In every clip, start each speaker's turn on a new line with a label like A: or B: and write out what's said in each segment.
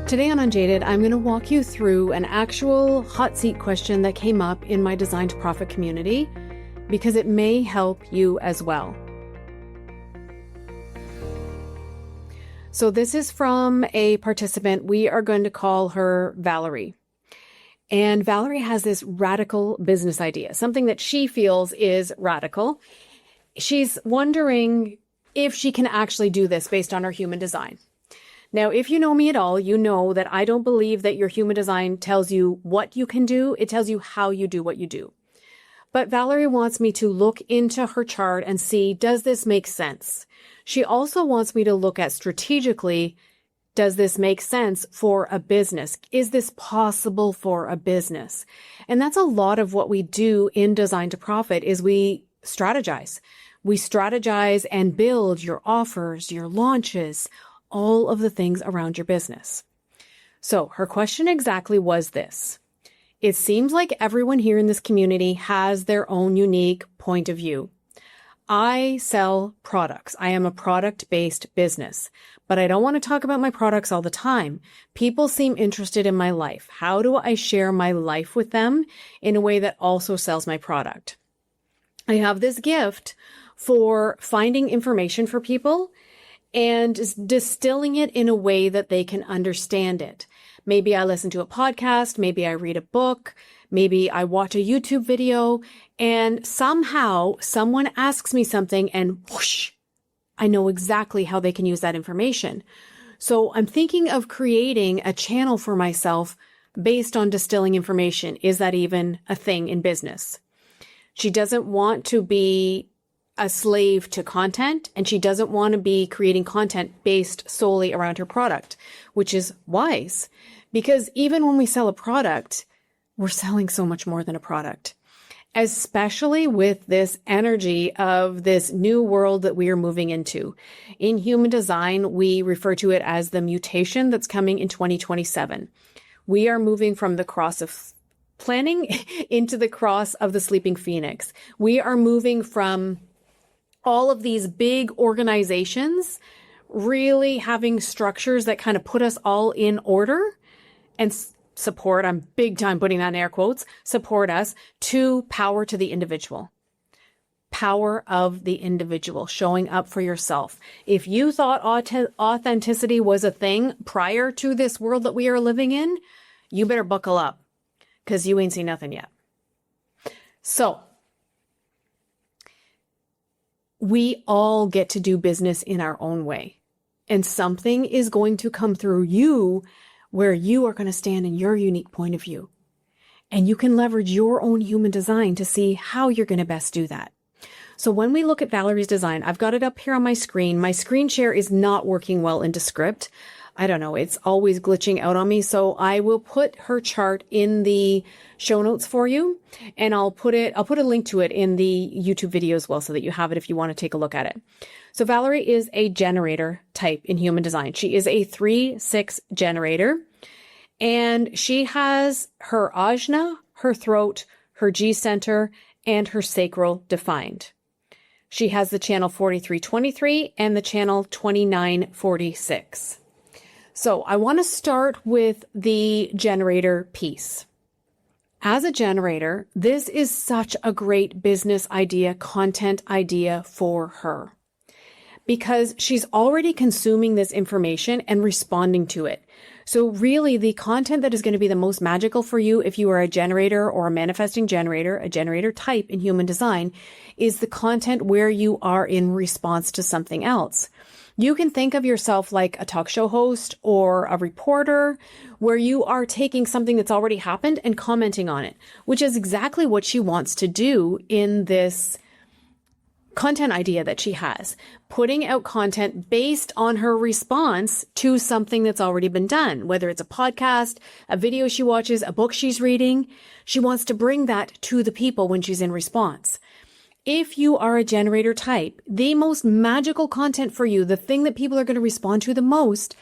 A: Today on Unjaded, I'm going to walk you through an actual hot seat question that came up in my Design to Profit community because it may help you as well. So this is from a participant. We are going to call her Valerie. And Valerie has this radical business idea, something that she feels is radical. She's wondering if she can actually do this based on her human design. Now, if you know me at all, you know that I don't believe that your human design tells you what you can do. It tells you how you do what you do. But Valerie wants me to look into her chart and see, does this make sense? She also wants me to look at strategically, does this make sense for a business? Is this possible for a business? And that's a lot of what we do in Design to Profit is we strategize. We strategize and build your offers, your launches, all of the things around your business. So her question exactly was this. It seems like everyone here in this community has their own unique point of view. I sell products. I am a product-based business, but I don't want to talk about my products all the time. People seem interested in my life. How do I share my life with them in a way that also sells my product? I have this gift for finding information for people and distilling it in a way that they can understand it. Maybe I listen to a podcast, maybe I read a book, maybe I watch a YouTube video, and somehow someone asks me something and whoosh, I know exactly how they can use that information. So I'm thinking of creating a channel for myself based on distilling information. Is that even a thing in business? She doesn't want to be a slave to content, and she doesn't want to be creating content based solely around her product, which is wise because even when we sell a product, we're selling so much more than a product, especially with this energy of this new world that we are moving into. In human design, we refer to it as the mutation that's coming in 2027. We are moving from the cross of planning into the cross of the sleeping phoenix. We are moving from all of these big organizations really having structures that kind of put us all in order and support, I'm big time putting that in air quotes, support us, to power to the individual. Power of the individual, showing up for yourself. If you thought authenticity was a thing prior to this world that we are living in, you better buckle up because you ain't seen nothing yet. So, we all get to do business in our own way. And something is going to come through you where you are going to stand in your unique point of view. And you can leverage your own human design to see how you're going to best do that. So when we look at Valerie's design, I've got it up here on my screen. My screen share is not working well into script. I don't know, it's always glitching out on me. So I will put her chart in the show notes for you, and I'll put a link to it in the YouTube video as well so that you have it if you want to take a look at it. So Valerie is a generator type in human design. She is a 3/6 generator, and she has her ajna, her throat, her G center, and her sacral defined. She has the channel 4323 and the channel 2946. So I want to start with the generator piece. As a generator, this is such a great business idea, content idea for her because she's already consuming this information and responding to it. So really the content that is going to be the most magical for you if you are a generator or a manifesting generator, a generator type in human design, is the content where you are in response to something else. You can think of yourself like a talk show host or a reporter where you are taking something that's already happened and commenting on it, which is exactly what she wants to do in this content idea that she has, putting out content based on her response to something that's already been done, whether it's a podcast, a video she watches, a book she's reading. She wants to bring that to the people when she's in response. If you are a generator type, the most magical content for you, the thing that people are going to respond to the most,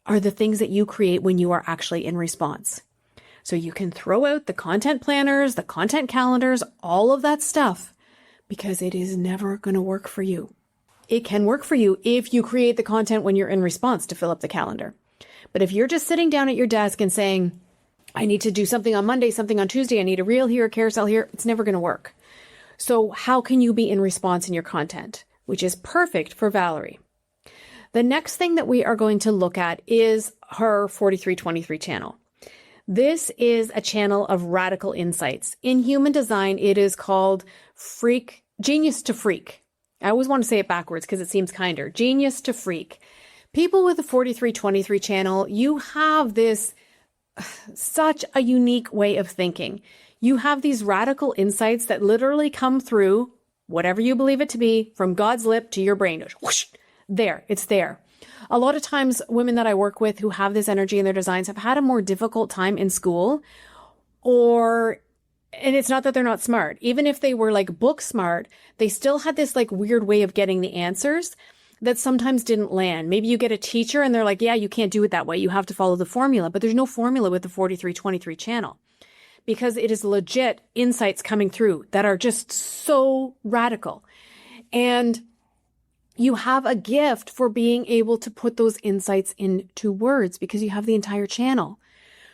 A: are the things that you create when you are actually in response. So you can throw out the content planners, the content calendars, all of that stuff, because it is never going to work for you. It can work for you if you create the content when you're in response to fill up the calendar. But if you're just sitting down at your desk and saying, I need to do something on Monday, something on Tuesday, I need a reel here, a carousel here, it's never going to work. So how can you be in response in your content, which is perfect for Valerie? The next thing that we are going to look at is her 4323 channel. This is a channel of radical insights. In human design, it is called genius to freak. I always want to say it backwards because it seems kinder. Genius to freak. People with a 4323 channel, you have this such a unique way of thinking. You have these radical insights that literally come through, whatever you believe it to be, from God's lip to your brain. Whoosh, there, it's there. A lot of times, women that I work with who have this energy in their designs have had a more difficult time in school, and it's not that they're not smart. Even if they were like book smart, they still had this like weird way of getting the answers that sometimes didn't land. Maybe you get a teacher and they're like, yeah, you can't do it that way. You have to follow the formula, but there's no formula with the 4323 channel because it is legit insights coming through that are just so radical. And you have a gift for being able to put those insights into words because you have the entire channel.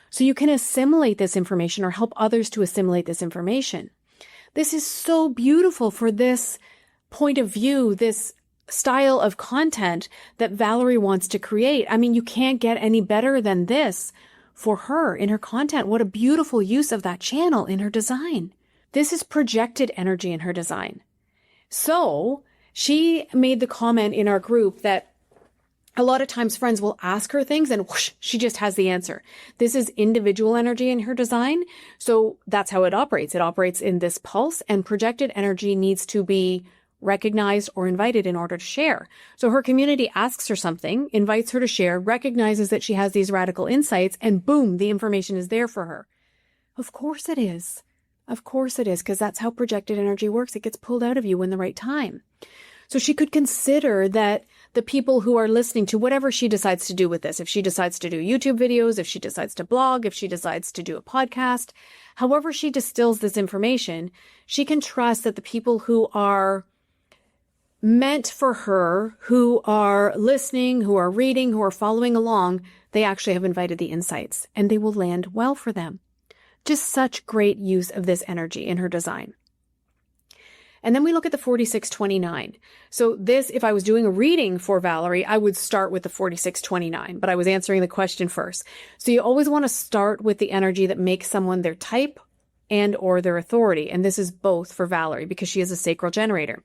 A: So you can assimilate this information or help others to assimilate this information. This is so beautiful for this point of view, this style of content that Valerie wants to create. I mean, you can't get any better than this for her in her content. What a beautiful use of that channel in her design. This is projected energy in her design. So she made the comment in our group that a lot of times friends will ask her things and whoosh, she just has the answer. This is individual energy in her design. So that's how it operates. It operates in this pulse, and projected energy needs to be recognized or invited in order to share. So her community asks her something, invites her to share, recognizes that she has these radical insights, and boom, the information is there for her. Of course it is. Of course it is, because that's how projected energy works. It gets pulled out of you in the right time. So she could consider that the people who are listening to whatever she decides to do with this, if she decides to do YouTube videos, if she decides to blog, if she decides to do a podcast, however she distills this information, she can trust that the people who are meant for her, who are listening, who are reading, who are following along, they actually have invited the insights and they will land well for them. Just such great use of this energy in her design. And then we look at the 4629. So this, if I was doing a reading for Valerie, I would start with the 4629, but I was answering the question first. So you always want to start with the energy that makes someone their type and or their authority. And this is both for Valerie because she is a sacral generator.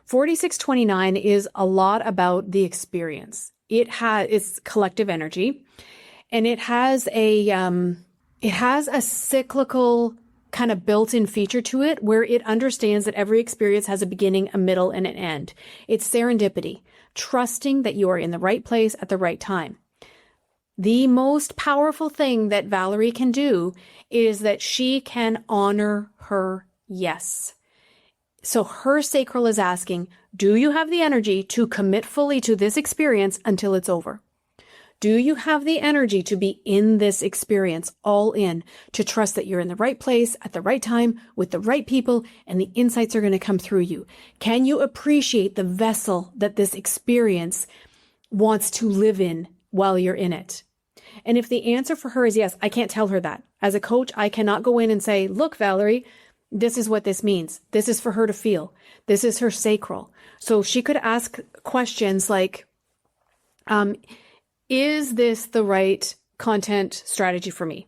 A: 4629 is a lot about the experience. It's collective energy, and it has a cyclical kind of built-in feature to it where it understands that every experience has a beginning, a middle, and an end. It's serendipity, trusting that you are in the right place at the right time. The most powerful thing that Valerie can do is that she can honor her yes. So her sacral is asking, do you have the energy to commit fully to this experience until it's over? Do you have the energy to be in this experience, all in, to trust that you're in the right place at the right time with the right people and the insights are going to come through you? Can you appreciate the vessel that this experience wants to live in while you're in it? And if the answer for her is yes, I can't tell her that. As a coach, I cannot go in and say, look, Valerie, this is what this means. This is for her to feel. This is her sacral. So she could ask questions like, is this the right content strategy for me?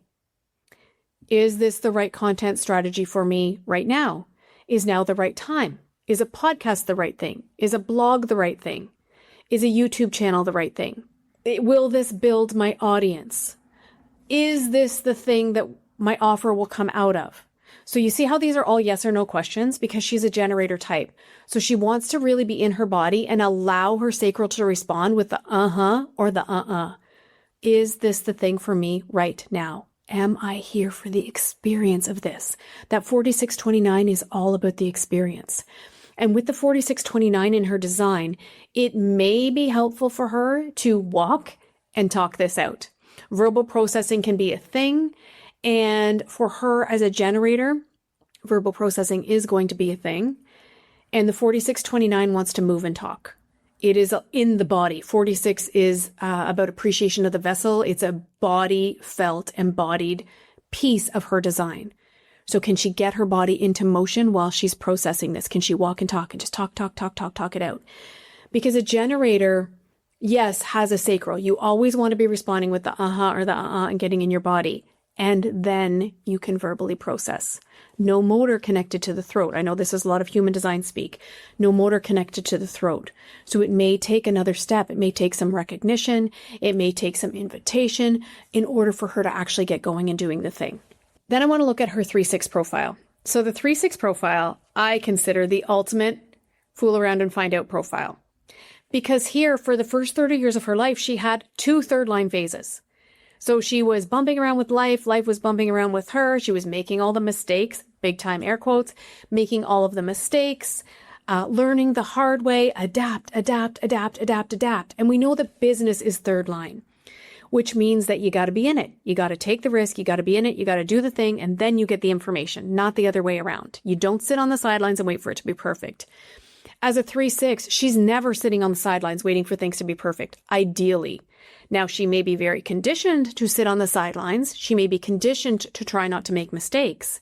A: Is this the right content strategy for me right now? Is now the right time? Is a podcast the right thing? Is a blog the right thing? Is a YouTube channel the right thing? Will this build my audience? Is this the thing that my offer will come out of? So you see how these are all yes or no questions because she's a generator type. So she wants to really be in her body and allow her sacral to respond with the uh-huh or the uh-uh. Is this the thing for me right now? Am I here for the experience of this? That 4629 is all about the experience. And with the 4629 in her design, it may be helpful for her to walk and talk this out. Verbal processing can be a thing. And for her as a generator, verbal processing is going to be a thing. And the 4629 wants to move and talk. It is in the body. 46 is about appreciation of the vessel. It's a body felt, embodied piece of her design. So can she get her body into motion while she's processing this? Can she walk and talk and just talk it out? Because a generator, yes, has a sacral. You always want to be responding with the or the and getting in your body. And then you can verbally process. No motor connected to the throat. I know this is a lot of human design speak. No motor connected to the throat. So it may take another step. It may take some recognition. It may take some invitation in order for her to actually get going and doing the thing. Then I want to look at her 3-6 profile. So the 3-6 profile, I consider the ultimate fool around and find out profile. Because here, for the first 30 years of her life, she had 2 third-line phases. So she was bumping around with life. Life was bumping around with her. She was making all the mistakes, big time air quotes, making all of the mistakes, learning the hard way, adapt. And we know that business is third line, which means that you got to be in it. You got to take the risk. You got to be in it. You got to do the thing. And then you get the information, not the other way around. You don't sit on the sidelines and wait for it to be perfect. As a 3-6, she's never sitting on the sidelines waiting for things to be perfect, ideally. Now, she may be very conditioned to sit on the sidelines. She may be conditioned to try not to make mistakes,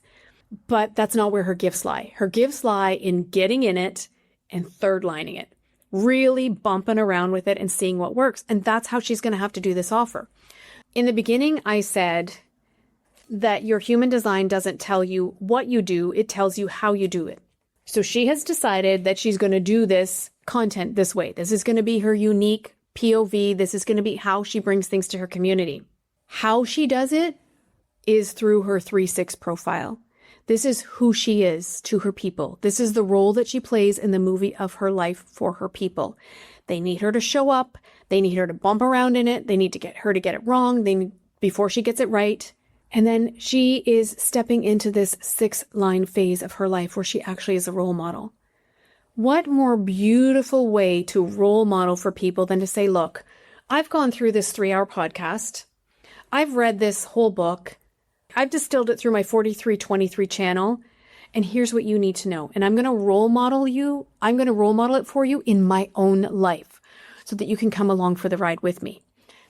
A: but that's not where her gifts lie. Her gifts lie in getting in it and third lining it, really bumping around with it and seeing what works. And that's how she's going to have to do this offer. In the beginning, I said that your human design doesn't tell you what you do. It tells you how you do it. So she has decided that she's going to do this content this way. This is going to be her unique POV. This is going to be how she brings things to her community. How she does it is through her 3-6 profile. This is who she is to her people. This is the role that she plays in the movie of her life for her people. They need her to show up. They need her to bump around in it. They need to get her to get it wrong before she gets it right. And then she is stepping into this 6-line phase of her life where she actually is a role model. What more beautiful way to role model for people than to say, look, I've gone through this 3-hour podcast. I've read this whole book. I've distilled it through my 4323 channel. And here's what you need to know. And I'm going to role model you. I'm going to role model it for you in my own life so that you can come along for the ride with me.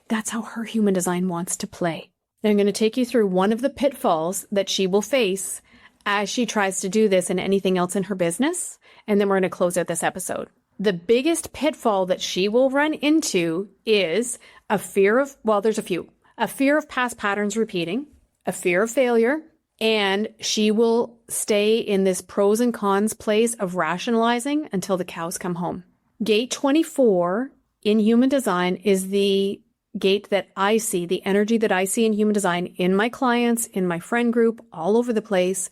A: That's how her human design wants to play. I'm going to take you through one of the pitfalls that she will face as she tries to do this and anything else in her business. And then we're going to close out this episode. The biggest pitfall that she will run into is a fear of, there's a few. A fear of past patterns repeating, a fear of failure, and she will stay in this pros and cons place of rationalizing until the cows come home. Gate 24 in human design is the gate that I see, the energy that I see in human design in my clients, in my friend group, all over the place,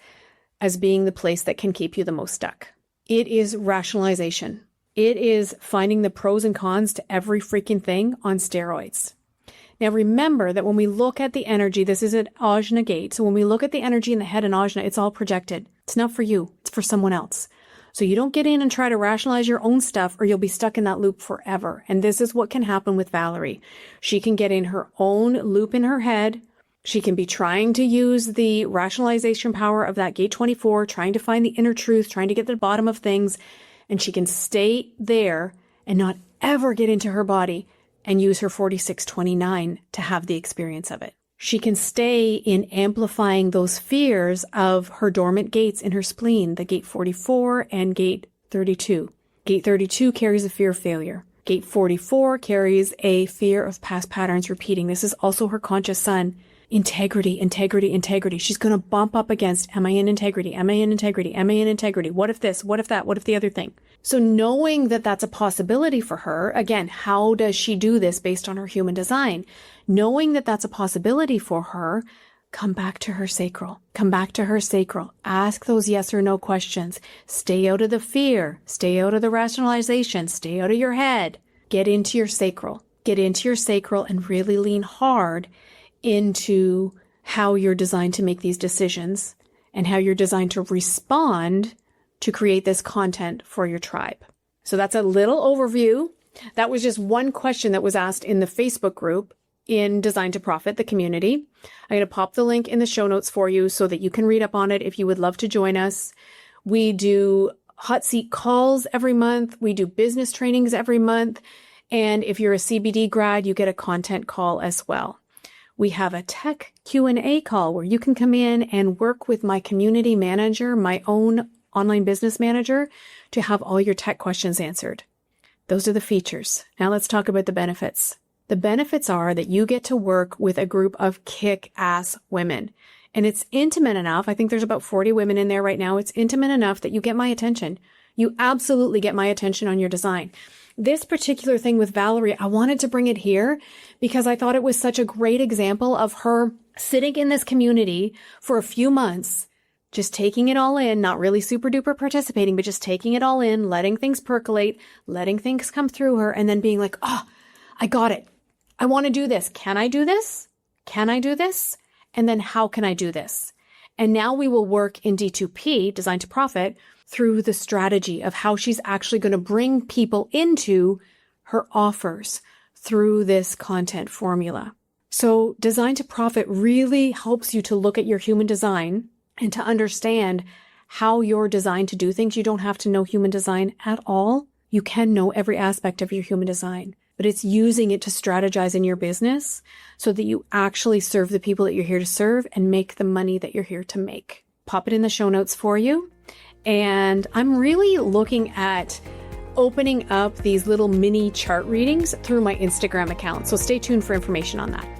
A: as being the place that can keep you the most stuck. It is rationalization. It is finding the pros and cons to every freaking thing on steroids. Now remember that when we look at the energy, this is an Ajna gate. So when we look at the energy in the head and Ajna, it's all projected. It's not for you. It's for someone else. So you don't get in and try to rationalize your own stuff or you'll be stuck in that loop forever. And this is what can happen with Valerie. She can get in her own loop in her head. She can be trying to use the rationalization power of that gate 24, trying to find the inner truth, trying to get to the bottom of things. And she can stay there and not ever get into her body and use her 4629 to have the experience of it. She can stay in amplifying those fears of her dormant gates in her spleen, the gate 44 and gate 32. Gate 32 carries a fear of failure. Gate 44 carries a fear of past patterns repeating. This is also her conscious sun. Integrity. She's going to bump up against, am I in integrity? Am I in integrity? Am I in integrity? What if this? What if that? What if the other thing? So knowing that that's a possibility for her, again, how does she do this based on her human design? Knowing that that's a possibility for her, come back to her sacral. Come back to her sacral. Ask those yes or no questions. Stay out of the fear. Stay out of the rationalization. Stay out of your head. Get into your sacral. Get into your sacral and really lean hard into how you're designed to make these decisions and how you're designed to respond to create this content for your tribe. So that's a little overview. That was just one question that was asked in the Facebook group in Design to Profit, the community. I'm going to pop the link in the show notes for you so that you can read up on it if you would love to join us. We do hot seat calls every month. We do business trainings every month. And if you're a CBD grad, you get a content call as well. We have a tech Q&A call where you can come in and work with my community manager, my own online business manager, to have all your tech questions answered. Those are the features. Now let's talk about the benefits. The benefits are that you get to work with a group of kick-ass women. And it's intimate enough. I think there's about 40 women in there right now. It's intimate enough that you get my attention. You absolutely get my attention on your design. This particular thing with Valerie, I wanted to bring it here because I thought it was such a great example of her sitting in this community for a few months, just taking it all in, not really super duper participating, but just taking it all in, letting things percolate, letting things come through her, and then being like, oh, I got it. I want to do this. Can I do this? Can I do this? And then how can I do this? And now we will work in D2P, Design to Profit, through the strategy of how she's actually going to bring people into her offers through this content formula. So Design to Profit really helps you to look at your human design and to understand how you're designed to do things. You don't have to know human design at all. You can know every aspect of your human design, but it's using it to strategize in your business so that you actually serve the people that you're here to serve and make the money that you're here to make. Pop it in the show notes for you. And I'm really looking at opening up these little mini chart readings through my Instagram account. So stay tuned for information on that.